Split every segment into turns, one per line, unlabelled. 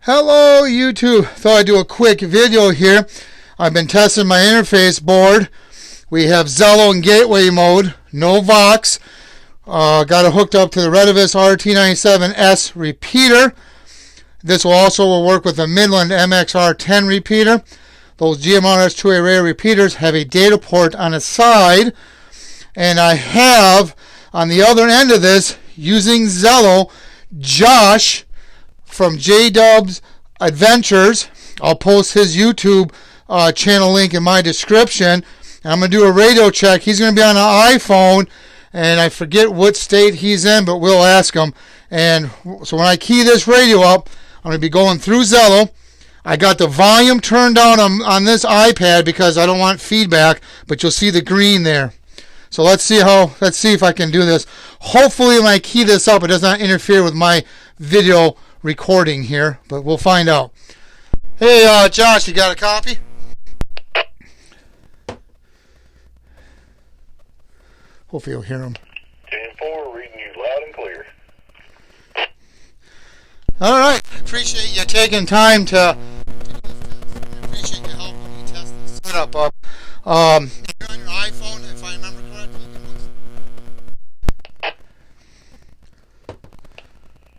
Hello YouTube, thought I'd do a quick video here. I've been testing my interface board. We have Zello and gateway mode, no Vox. Got it hooked up to the Retevis RT97S repeater. This will also work with the Midland MXR10 repeater. Those GMRS 2A array repeaters have a data port on the side. And I have, on the other end of this, using Zello, Josh from JDubbsadventure. I'll post his YouTube channel link in my description. And I'm going to do a radio check. He's going to be on an iPhone, and I forget what state he's in, but we'll ask him. And so when I key this radio up, I'm going to be going through Zello. I got the volume turned down on this iPad because I don't want feedback, but you'll see the green there. So let's see if I can do this. Hopefully when I key this up, it does not interfere with my video recording here, but we'll find out. Hey, Josh, you got a copy? Hopefully you'll hear him.
10-4, reading you loud and clear.
All right, I appreciate you taking time to. I appreciate your help when you test the setup up. You're on your iPhone, if I remember correctly.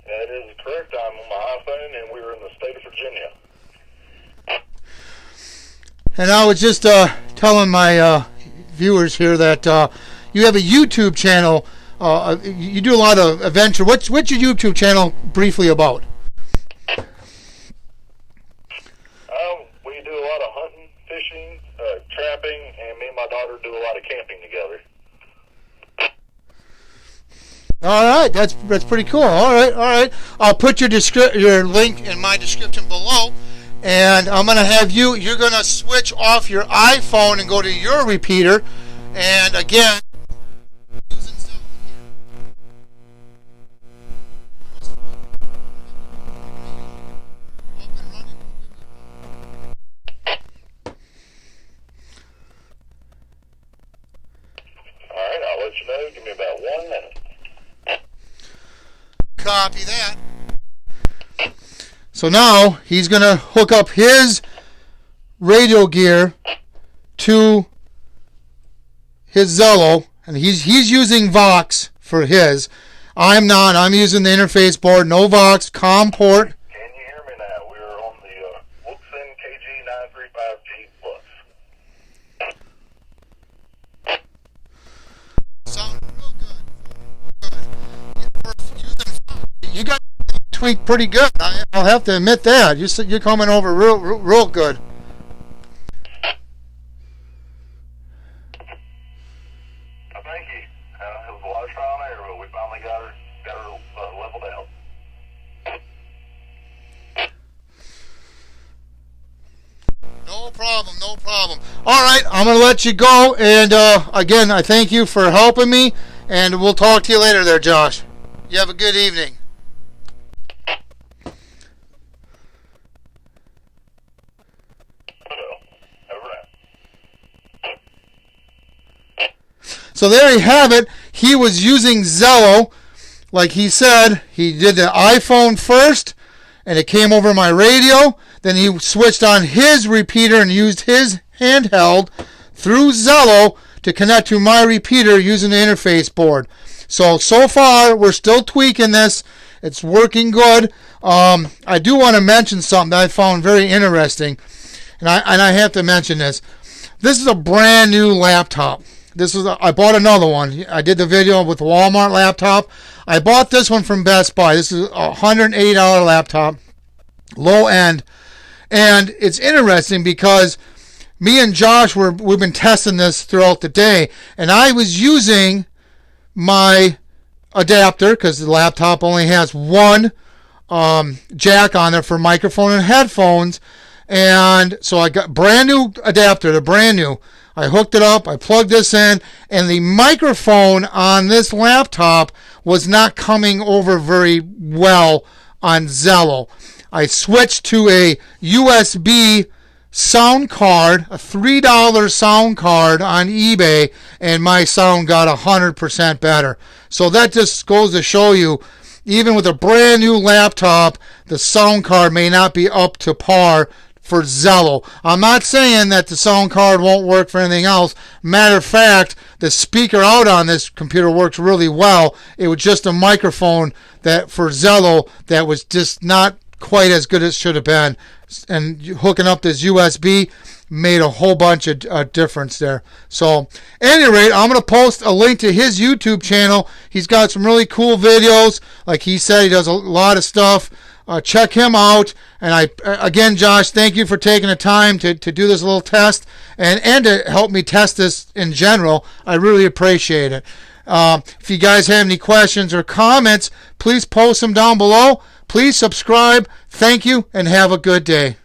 That is correct. I'm on my iPhone, and we were in the state of Virginia.
And I was just telling my viewers here that you have a YouTube channel. You do a lot of adventure. What's your YouTube channel briefly about?
We do a lot of hunting, fishing, trapping, and me and my daughter do a lot of camping together.
All right, that's pretty cool. All right. I'll put your link in my description below, and I'm gonna have you're gonna switch off your iPhone and go to your repeater, and again.
All right, I'll let you know. Give me about 1 minute.
Copy that. So now he's going to hook up his radio gear to his Zello, and he's using Vox for his. I'm not. I'm using the interface board, no Vox, COM port.
Can you hear me now? We're on the Wilson KG935G Plus.
Sound real good. You got tweaked pretty good. I'll have to admit that. You're coming over real good.
Thank you. It was a lot of trial and error, but we finally got her leveled out.
No problem. All right, I'm going to let you go. And again, I thank you for helping me. And we'll talk to you later there, Josh. You have a good evening. So there you have it. He was using Zello. Like he said, he did the iPhone first, and it came over my radio. Then he switched on his repeater and used his handheld through Zello to connect to my repeater using the interface board. So far, we're still tweaking this. It's working good. I do want to mention something that I found very interesting, and I have to mention this. This is a brand new laptop. I bought another one. I did the video with the Walmart laptop. I bought this one from Best Buy. This is a $180 laptop, low end. And it's interesting because me and Josh, we've been testing this throughout the day. And I was using my adapter because the laptop only has one jack on there for microphone and headphones. And so I got brand new adapter. They're brand new. I hooked it up, I plugged this in, and the microphone on this laptop was not coming over very well on Zello. I switched to a USB sound card, a $3 sound card on eBay, and my sound got 100% better. So that just goes to show you even with a brand new laptop, the sound card may not be up to par for Zello. I'm not saying that the sound card won't work for anything else. Matter of fact, the speaker out on this computer works really well. It was just a microphone that for Zello that was just not quite as good as it should have been. And hooking up this USB made a whole bunch of difference there. So, at any rate, I'm going to post a link to his YouTube channel. He's got some really cool videos. Like he said, he does a lot of stuff. Check him out. And again, Josh, thank you for taking the time to do this little test and to help me test this in general. I really appreciate it. If you guys have any questions or comments, please post them down below. Please subscribe. Thank you, and have a good day.